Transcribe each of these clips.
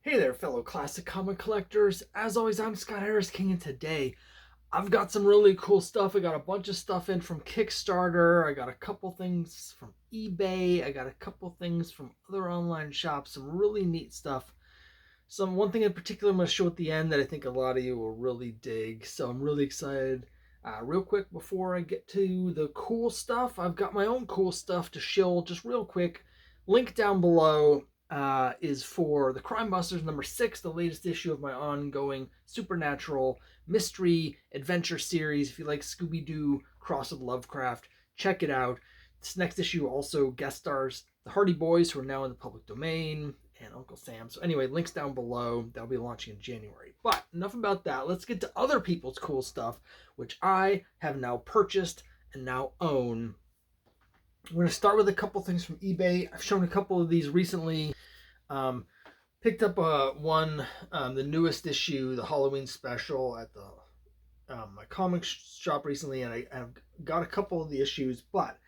Hey there, fellow classic comic collectors. As always, I'm Scott Harris King, and today I've got some really cool stuff. I got a bunch of stuff in from Kickstarter. I got a couple things from eBay. I got a couple things from other online shops. Some really neat stuff. One thing in particular I'm going to show at the end that I think a lot of you will really dig. So I'm really excited. Real quick before I get to the cool stuff, I've got my own cool stuff to shill just real quick. Link down below is for the Crimebusters #6, the latest issue of my ongoing supernatural mystery adventure series. If you like Scooby-Doo cross with Lovecraft, check it out. This next issue also guest stars the Hardy Boys, who are now in the public domain, and Uncle Sam. So anyway, links down below. That'll be launching in January. But enough about that. Let's get to other people's cool stuff, which I have now purchased and now own. We're going to start with a couple things from eBay. I've shown a couple of these recently. Picked up the newest issue, the Halloween special at my comic shop recently, and I've got a couple of the issues, but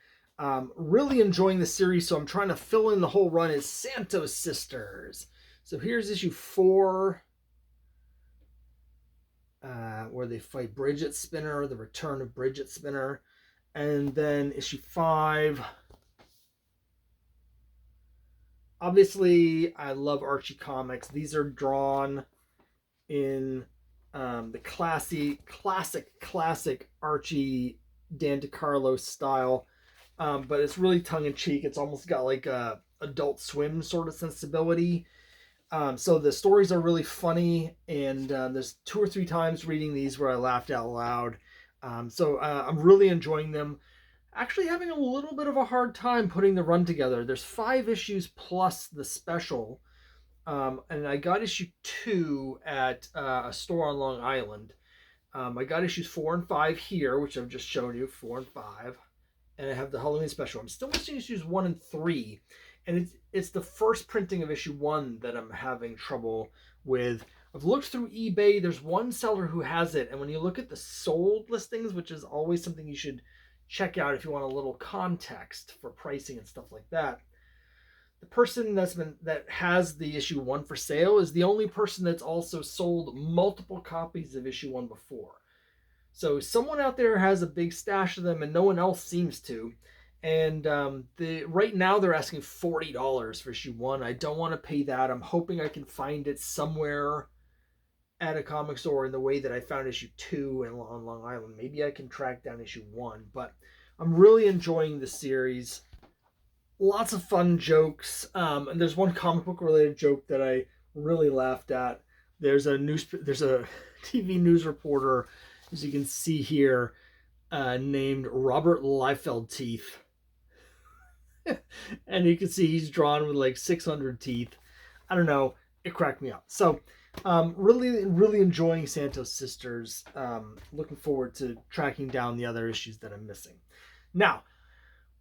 really enjoying the series, so I'm trying to fill in the whole run. Is Santos Sisters. So here's issue 4, where they fight Bridget Spinner, the return of Bridget Spinner. And then issue 5. Obviously, I love Archie comics. These are drawn in the classic Archie Dan DeCarlo style. But it's really tongue-in-cheek. It's almost got like a Adult Swim sort of sensibility. So the stories are really funny, and there's 2 or 3 times reading these where I laughed out loud. So I'm really enjoying them. Actually having a little bit of a hard time putting the run together. There's 5 issues plus the special. And I got issue 2 at a store on Long Island. I got issues 4 and 5 here, which I've just shown you, 4 and 5. And I have the Halloween special. I'm still missing issues 1 and 3. And it's the first printing of issue 1 that I'm having trouble with. I've looked through eBay. There's one seller who has it. And when you look at the sold listings, which is always something you should check out if you want a little context for pricing and stuff like that, the person that has the issue 1 for sale is the only person that's also sold multiple copies of issue 1 before. So someone out there has a big stash of them, and no one else seems to. And right now they're asking $40 for issue 1. I don't want to pay that. I'm hoping I can find it somewhere at a comic store in the way that I found issue 2 on Long Island. Maybe I can track down issue 1. But I'm really enjoying the series. Lots of fun jokes. And there's one comic book related joke that I really laughed at. There's a TV news reporter, as you can see here, named Robert Liefeld Teeth. And you can see he's drawn with like 600 teeth. I don't know. It cracked me up. So really enjoying Santos Sisters. Looking forward to tracking down the other issues that I'm missing. Now,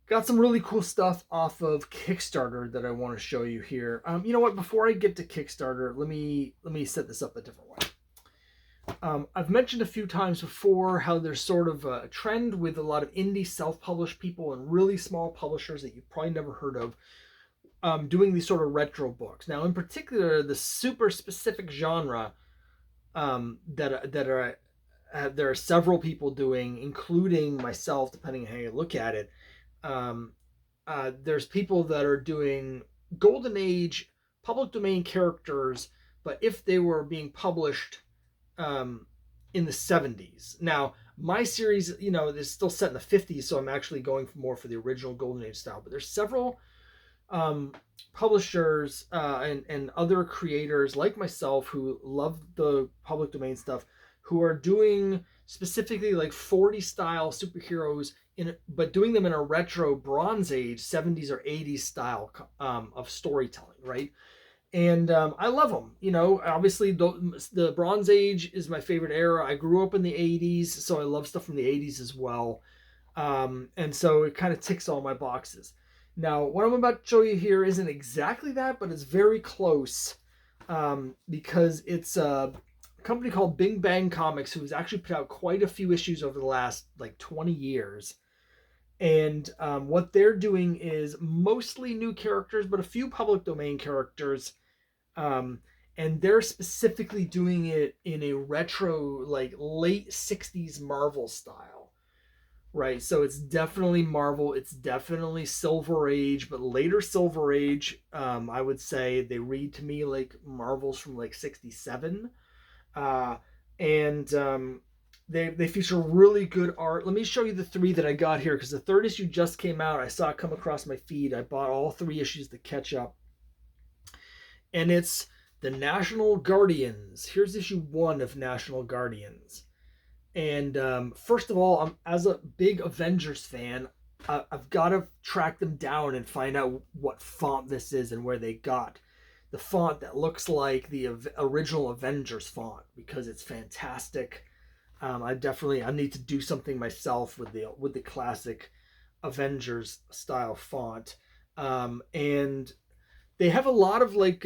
got some really cool stuff off of Kickstarter that I want to show you here. You know what? Before I get to Kickstarter, let me set this up a different way. I've mentioned a few times before how there's sort of a trend with a lot of indie self-published people and really small publishers that you've probably never heard of, doing these sort of retro books. Now, in particular, the super specific genre there are several people doing, including myself, depending on how you look at it. There's people that are doing Golden Age public domain characters, but if they were being published in the 70s. Now, my series, is still set in the 50s, so I'm actually going more for the original Golden Age style. But there's several publishers and other creators like myself who love the public domain stuff, who are doing specifically like 40 style superheroes but doing them in a retro Bronze Age 70s or 80s style of storytelling, right? And I love them. Obviously the Bronze Age is my favorite era. I grew up in the 80s, so I love stuff from the 80s as well. And so it kind of ticks all my boxes. Now, what I'm about to show you here isn't exactly that, but it's very close, because it's a company called Big Bang Comics, who's actually put out quite a few issues over the last 20 years. And what they're doing is mostly new characters, but a few public domain characters. and they're specifically doing it in a retro, like late 60s Marvel style, right? So it's definitely Marvel, it's definitely Silver Age, but later Silver Age, I would say they read to me like Marvels from like 67. uh, and they feature really good art. Let me show you the three that I got here, because the third issue just came out. I saw it come across my feed. I bought all three issues to catch up, and it's the National Guardians. Here's issue one of National Guardians. And first of all, as a big Avengers fan, I've got to track them down and find out what font this is and where they got the font that looks like the original Avengers font, because it's fantastic. I need to do something myself with the classic Avengers style font, and they have a lot of like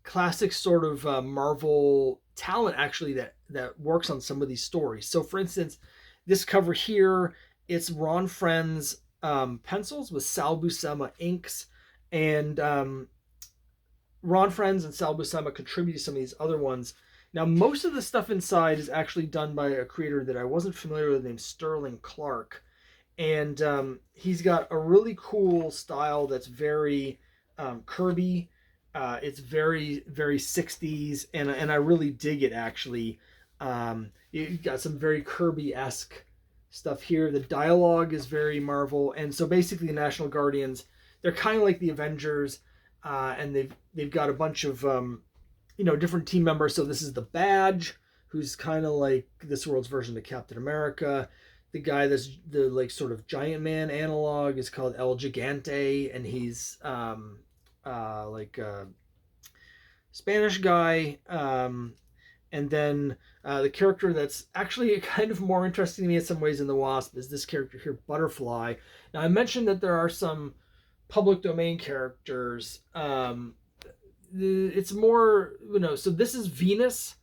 classic sort of Marvel talent actually that works on some of these stories. So, for instance, this cover here, it's Ron Friend's pencils with Sal Buscema inks, and Ron Friends and Sal Buscema contributed to some of these other ones. Now, most of the stuff inside is actually done by a creator that I wasn't familiar with named Sterling Clark. And he's got a really cool style that's very Kirby. It's very, very 60s, and I really dig it, actually. You've got some very Kirby-esque stuff here. The dialogue is very Marvel. And so basically, the National Guardians, they're kind of like the Avengers, and they've got a bunch of different team members. So this is the Badge, who's kind of like this world's version of Captain America. The guy that's the like sort of Giant Man analog is called El Gigante, and he's like a Spanish guy. And then the character that's actually kind of more interesting to me in some ways than the Wasp is this character here, Butterfly. Now, I mentioned that there are some public domain characters. It's more, so this is Venus.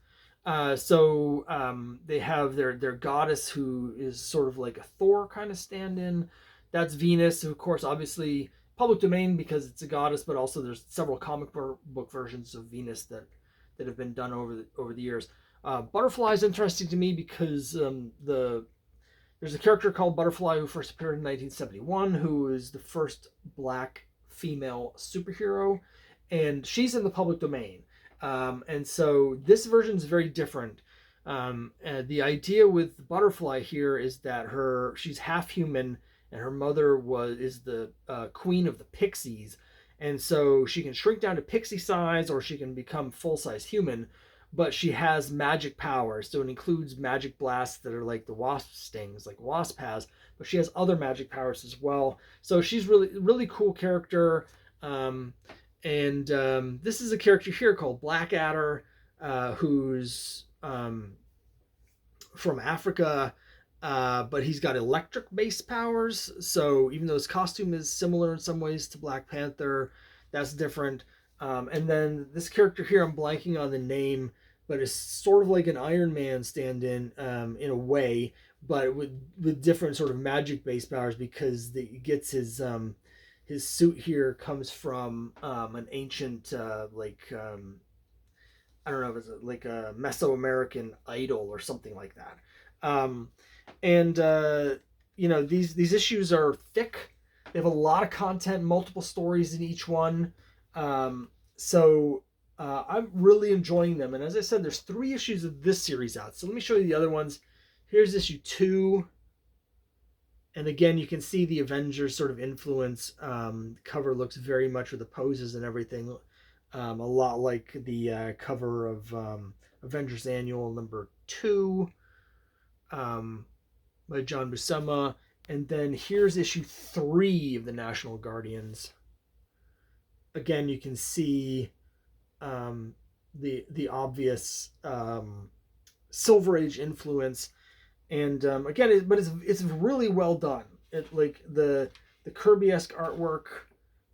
They have their goddess, who is sort of like a Thor kind of stand-in. That's Venus, who, of course, obviously public domain because it's a goddess, but also there's several comic book versions of Venus that have been done over the years. Butterfly is interesting to me because there's a character called Butterfly who first appeared in 1971, who is the first black female superhero, and she's in the public domain. And so this version is very different. The idea with Butterfly here is that she's half human, and her mother is the queen of the pixies, and so she can shrink down to pixie size, or she can become full size human. But she has magic powers, so it includes magic blasts that are like the Wasp stings, like Wasp has. But she has other magic powers as well. So she's really cool character. And this is a character here called Blackadder, who's from Africa, but he's got electric-based powers. So even though his costume is similar in some ways to Black Panther, that's different. And then this character here, I'm blanking on the name, but it's sort of like an Iron Man stand-in a way, but with different sort of magic-based powers, because he gets his suit here comes from an ancient I don't know if it's like a Mesoamerican idol or something like that. These issues are thick. They have a lot of content, multiple stories in each one. I'm really enjoying them. And as I said, there's 3 issues of this series out. So let me show you the other ones. Here's issue 2. And again, you can see the Avengers sort of influence. Cover looks very much with the poses and everything. A lot like the cover of Avengers Annual number 2 by John Buscema. And then here's issue 3 of the National Guardians. Again, you can see the obvious Silver Age influence. And again, it's really well done. It like the Kirby-esque artwork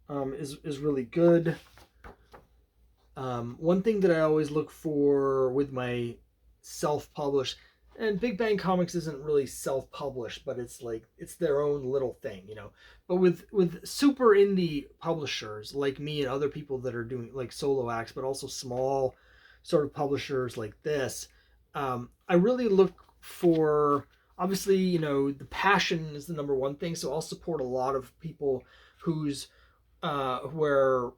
is really good. One thing that I always look for with my self-published, and Big Bang Comics isn't really self-published, but it's their own little thing, But with super indie publishers like me and other people that are doing like solo acts, but also small sort of publishers like this, I really look for, obviously, you know, the passion is the number one thing. So I'll support a lot of people whose where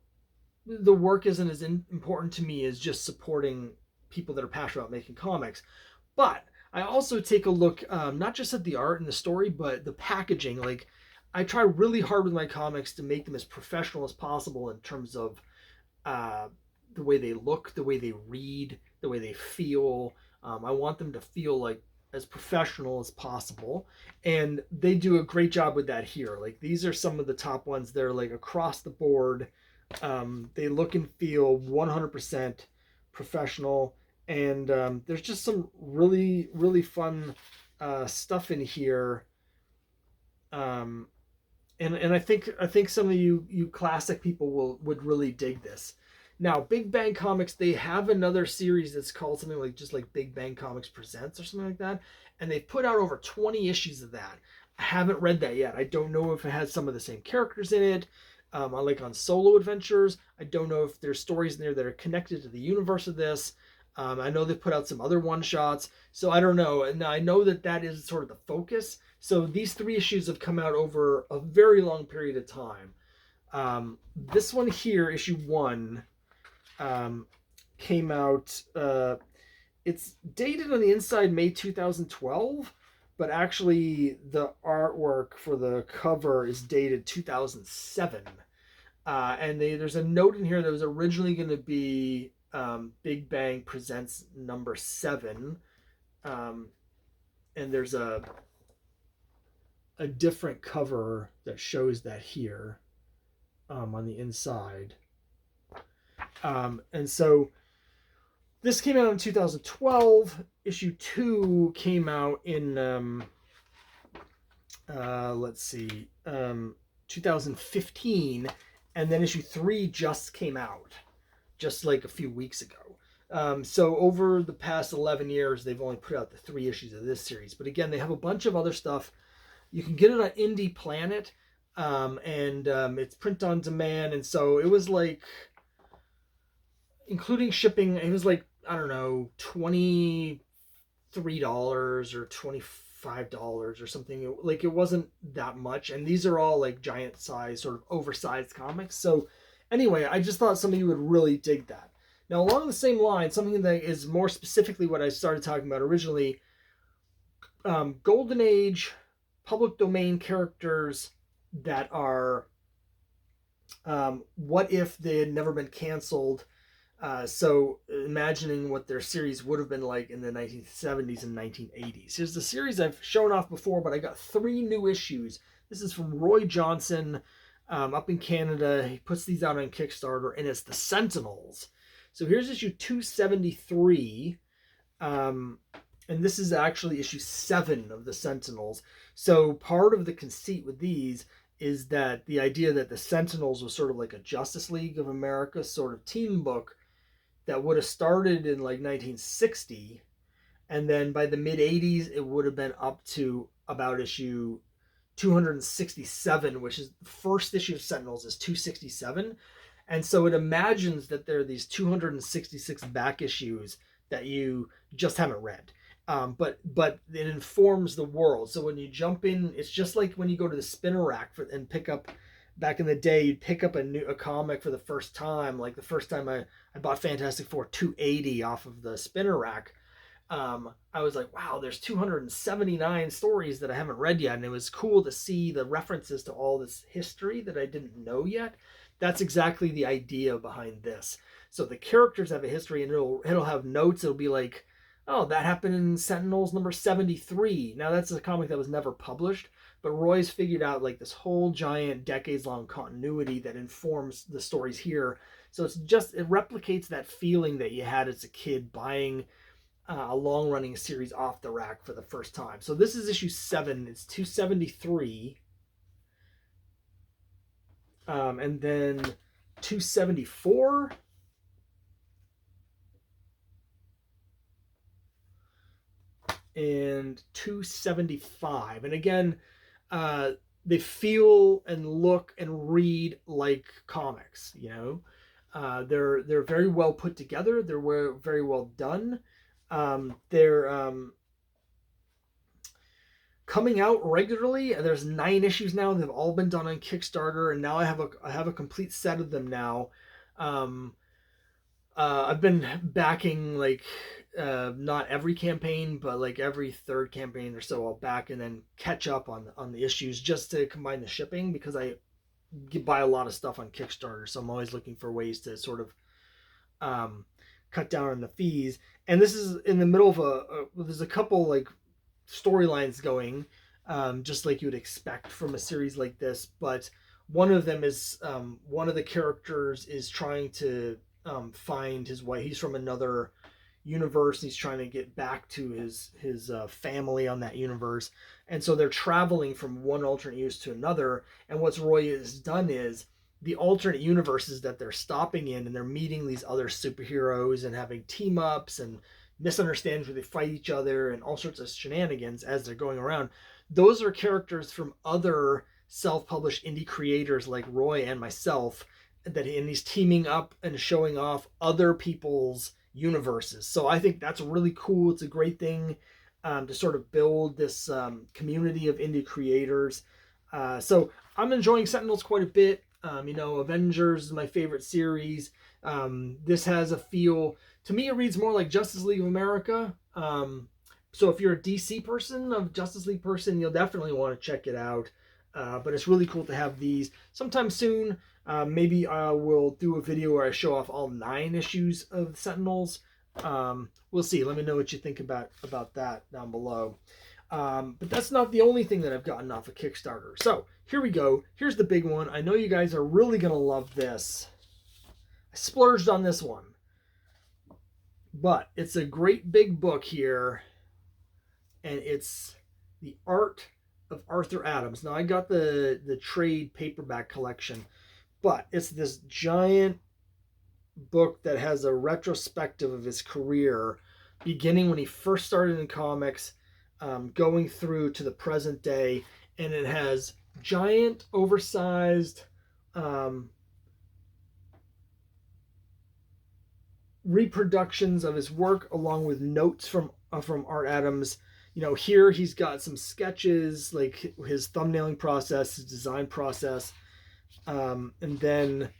the work isn't as important to me as just supporting people that are passionate about making comics. But I also take a look, not just at the art and the story, but the packaging. Like, I try really hard with my comics to make them as professional as possible in terms of uh, the way they look, the way they read, the way they feel. I want them to feel like as professional as possible, and they do a great job with that here. Like, these are some of the top ones. They're like across the board. They look and feel 100% professional, and there's just some really really fun stuff in here. Um, and I think some of you classic people would really dig this. Now, Big Bang Comics, they have another series that's called something like just like Big Bang Comics Presents or something like that, and they've put out over 20 issues of that. I haven't read that yet. I don't know if it has some of the same characters in it. I like on solo adventures. I don't know if there's stories in there that are connected to the universe of this. I know they've put out some other one shots, so I don't know. And I know that that is sort of the focus. So these 3 issues have come out over a very long period of time. This one here, issue 1, came out. It's dated on the inside May 2012, but actually the artwork for the cover is dated 2007. And there's a note in here that was originally going to be Big Bang Presents number 7. And there's a different cover that shows that here on the inside. And so this came out in 2012. Issue 2 came out in, 2015. And then issue 3 just came out just like a few weeks ago. So over the past 11 years, they've only put out the 3 issues of this series. But again, they have a bunch of other stuff. You can get it on Indie Planet, and it's print on demand. And so it was like, including shipping, it was like, I don't know, $23 or $25 or something. Like, it wasn't that much. And these are all like giant size, sort of oversized comics. So anyway, I just thought some of you would really dig that. Now, along the same line, something that is more specifically what I started talking about originally, Golden Age public domain characters that are, what if they had never been canceled? So imagining what their series would have been like in the 1970s and 1980s. Here's the series I've shown off before, but I got 3 new issues. This is from Roy Johnson, up in Canada. He puts these out on Kickstarter, and it's the Sentinels. So here's issue 273. And this is actually issue 7 of the Sentinels. So part of the conceit with these is that the idea that the Sentinels was sort of like a Justice League of America sort of team book that would have started in like 1960, and then by the mid 80s it would have been up to about issue 267, which is the first issue of Sentinels is 267. And so it imagines that there are these 266 back issues that you just haven't read. But it informs the world. So when you jump in, it's just like when you go to the spinner rack and pick up, back in the day, you'd pick up a comic for the first time. Like the first time I bought Fantastic Four 280 off of the spinner rack, I was like, wow, there's 279 stories that I haven't read yet. And it was cool to see the references to all this history that I didn't know yet. That's exactly the idea behind this. So the characters have a history, and it'll have notes. It'll be like, oh, that happened in Sentinels number 73. Now, that's a comic that was never published, but Roy's figured out like this whole giant decades-long continuity that informs the stories here. So it replicates that feeling that you had as a kid buying a long-running series off the rack for the first time. So this is issue 7. It's 273. And then 274. And 275. And again, they feel and look and read like comics, you know. They're very well put together. They're very well done. They're coming out regularly. There's 9 issues now. They've all been done on Kickstarter, and now I have a complete set of them now. Um, I've been backing like not every campaign, but like every third campaign or so, I'll back and then catch up on the issues just to combine the shipping, because I buy a lot of stuff on Kickstarter, so I'm always looking for ways to sort of cut down on the fees. And this is in the middle of there's a couple like storylines going, just like you would expect from a series like this. But one of them is one of the characters is trying to find his wife. He's from another universe. He's trying to get back to his family on that universe, and so they're traveling from one alternate universe to another. And what Roy has done is the alternate universes that they're stopping in, and they're meeting these other superheroes and having team ups and misunderstandings where they fight each other and all sorts of shenanigans as they're going around. Those are characters from other self-published indie creators like Roy and myself, and he's teaming up and showing off other people's universes. So I think that's really cool. It's a great thing to sort of build this community of indie creators. So I'm enjoying Sentinels quite a bit. Avengers is my favorite series. This has a feel, to me, it reads more like Justice League of America. So if you're a DC person, a Justice League person, you'll definitely want to check it out. But it's really cool to have these. Sometime soon, maybe I will do a video where I show off all 9 issues of Sentinels. We'll see. Let me know what you think about that down below. But that's not the only thing that I've gotten off of Kickstarter. So here we go. Here's the big one. I know you guys are really going to love this. I splurged on this one. But it's a great big book here. And it's The Art of Arthur Adams. Now, I got the trade paperback collection. But it's this giant book that has a retrospective of his career, beginning when he first started in comics, going through to the present day. And it has giant, oversized reproductions of his work, along with notes from Art Adams. Here he's got some sketches, like his thumbnailing process, his design process. And then,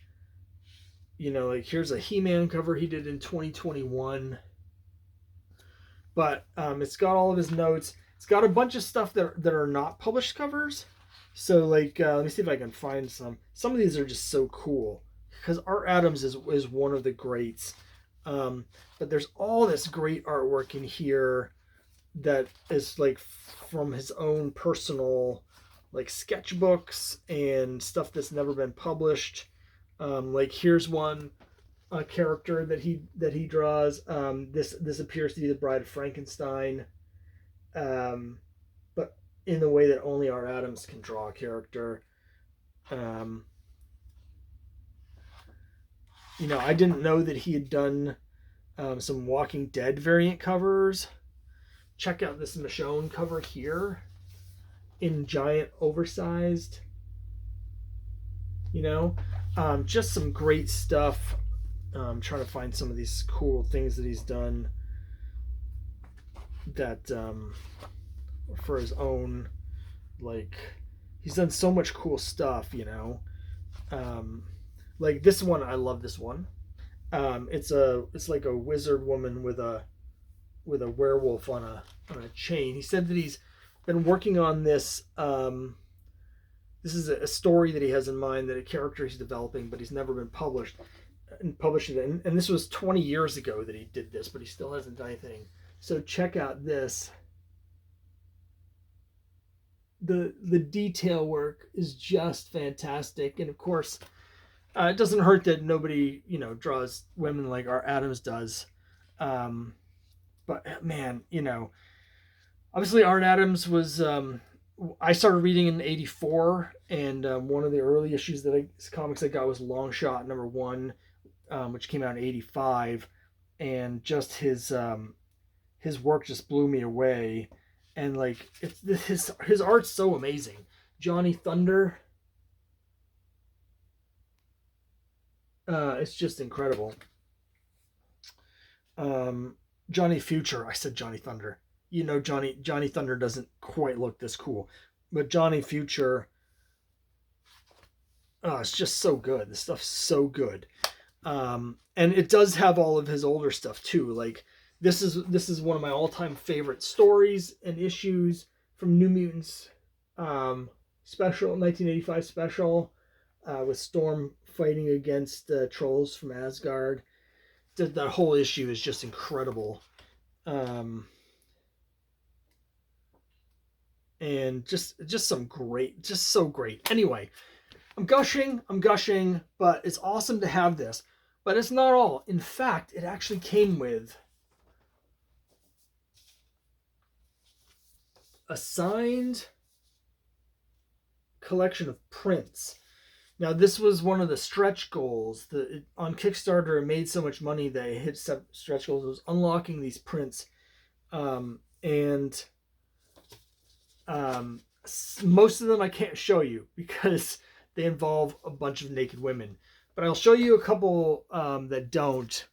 like here's a He-Man cover he did in 2021. But it's got all of his notes. It's got a bunch of stuff that are not published covers. So like, let me see if I can find some. Some of these are just so cool, because Art Adams is one of the greats. But there's all this great artwork in here that is like from his own personal like sketchbooks and stuff that's never been published. Like here's one character that he draws. This appears to be the Bride of Frankenstein, but in the way that only Art Adams can draw a character. I didn't know that he had done some Walking Dead variant covers. Check out this Michonne cover here in giant, oversized. Just some great stuff. I'm trying to find some of these cool things that he's done that for his own, like he's done so much cool stuff. Like this one, I love this one. It's like a wizard woman with a werewolf on a chain. He said that he's been working on this. This is a story that he has in mind, that a character he's developing, but he's never been published it. And this was 20 years ago that he did this, but he still hasn't done anything. So check out this. The detail work is just fantastic, and of course, it doesn't hurt that nobody draws women like Art Adams does. But man, obviously Art Adams was. I started reading in '84, and one of the early issues comics I got was Long Shot #1, which came out in '85, and just his work just blew me away, and like his art's so amazing. Johnny Thunder. It's just incredible. Um, Johnny Future. I said Johnny Thunder. You know, Johnny Thunder doesn't quite look this cool, but Johnny Future. Oh, it's just so good. This stuff's so good. And it does have all of his older stuff too. Like this is one of my all-time favorite stories and issues from New Mutants special 1985 special with Storm fighting against trolls from Asgard. That whole issue is just incredible. Um, and just some great, just so great. Anyway, I'm gushing, but it's awesome to have this. But it's not all. In fact, it actually came with a signed collection of prints. Now, this was one of the stretch goals. On Kickstarter, it made so much money that it hit stretch goals. It was unlocking these prints. And most of them I can't show you because they involve a bunch of naked women. But I'll show you a couple that don't.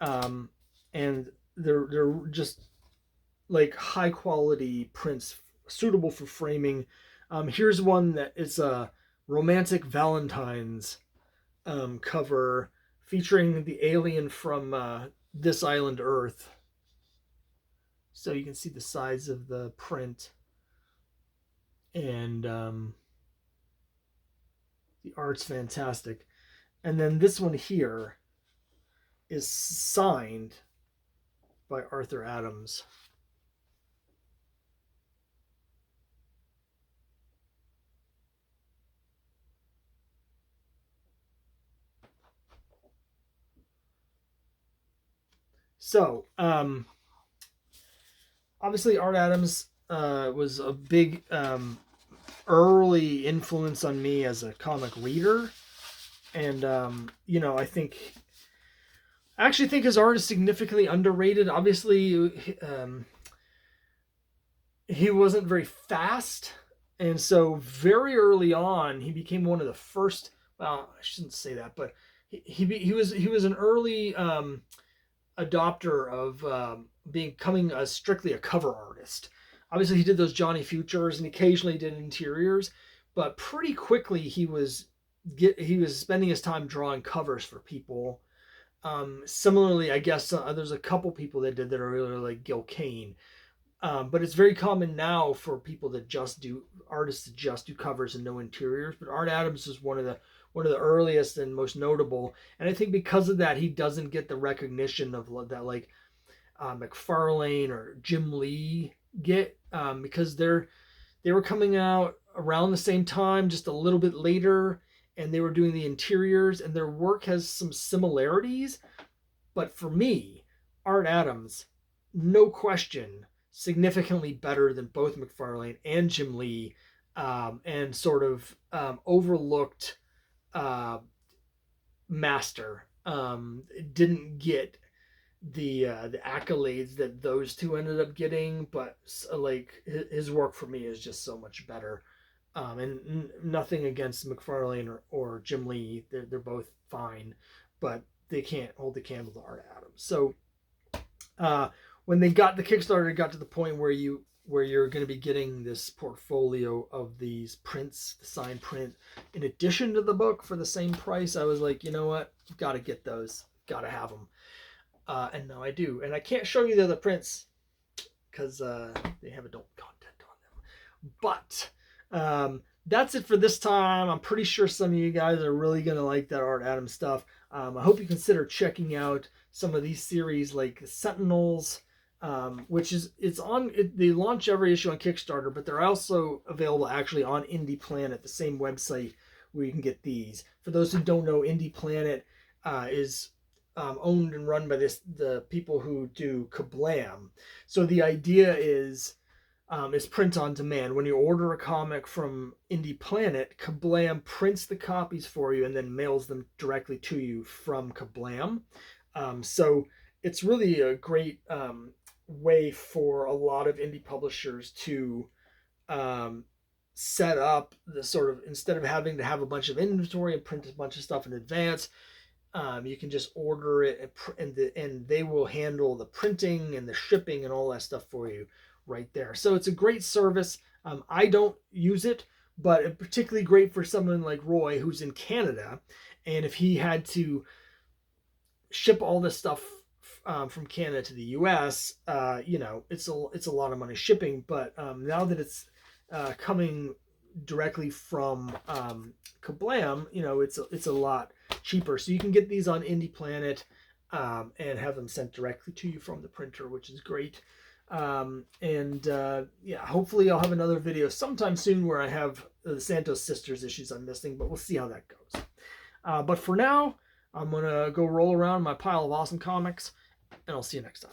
And they're just like high quality prints suitable for framing. Here's one that is a romantic Valentine's cover featuring the alien from this island Earth. So you can see the size of the print. And the art's fantastic. And then this one here is signed by Arthur Adams. So, obviously, Art Adams was a big early influence on me as a comic reader. And, I actually think his art is significantly underrated. Obviously, he wasn't very fast. And so very early on, he became one of the first, well, I shouldn't say that, but he was an early adopter of becoming strictly a cover artist. Obviously, he did those Johnny Futures and occasionally did interiors, but pretty quickly he was spending his time drawing covers for people. Similarly, I guess there's a couple people that did that are really like Gil Kane. But it's very common now for people that just do artists that just do covers and no interiors. But Art Adams is one of the earliest and most notable, and I think because of that, he doesn't get the recognition of that like McFarlane or Jim Lee get because they were coming out around the same time, just a little bit later, and they were doing the interiors, and their work has some similarities. But for me, Art Adams, no question, significantly better than both McFarlane and Jim Lee, and sort of overlooked master. Didn't get the accolades that those two ended up getting, but like his work for me is just so much better. And nothing against McFarlane or Jim Lee, they're both fine, but they can't hold the candle to Art Adams. So when they got the Kickstarter, it got to the point where you're going to be getting this portfolio of these prints, the signed print, in addition to the book for the same price. I was like, you know what, got to get those, got to have them. And now I do, and I can't show you the other prints because they have adult content on them. But that's it for this time. I'm pretty sure some of you guys are really gonna like that Art Adams stuff. I hope you consider checking out some of these series like Sentinels, which they launch every issue on Kickstarter, but they're also available actually on Indie Planet, the same website where you can get these. For those who don't know, Indie Planet is owned and run by the people who do Kablam. So the idea is print on demand. When you order a comic from Indie Planet, Kablam prints the copies for you and then mails them directly to you from Kablam. So it's really a great way for a lot of indie publishers to set up the sort of, instead of having to have a bunch of inventory and print a bunch of stuff in advance, You can just order it, and they will handle the printing and the shipping and all that stuff for you right there. So it's a great service. I don't use it, but it's particularly great for someone like Roy who's in Canada, and if he had to ship all this stuff from Canada to the U.S., it's a lot of money shipping. But now that it's coming directly from Kablam, it's a lot cheaper. So you can get these on Indie Planet and have them sent directly to you from the printer, which is great. Hopefully I'll have another video sometime soon where I have the Santos Sisters issues I'm missing, but we'll see how that goes. But for now, I'm going to go roll around my pile of awesome comics, and I'll see you next time.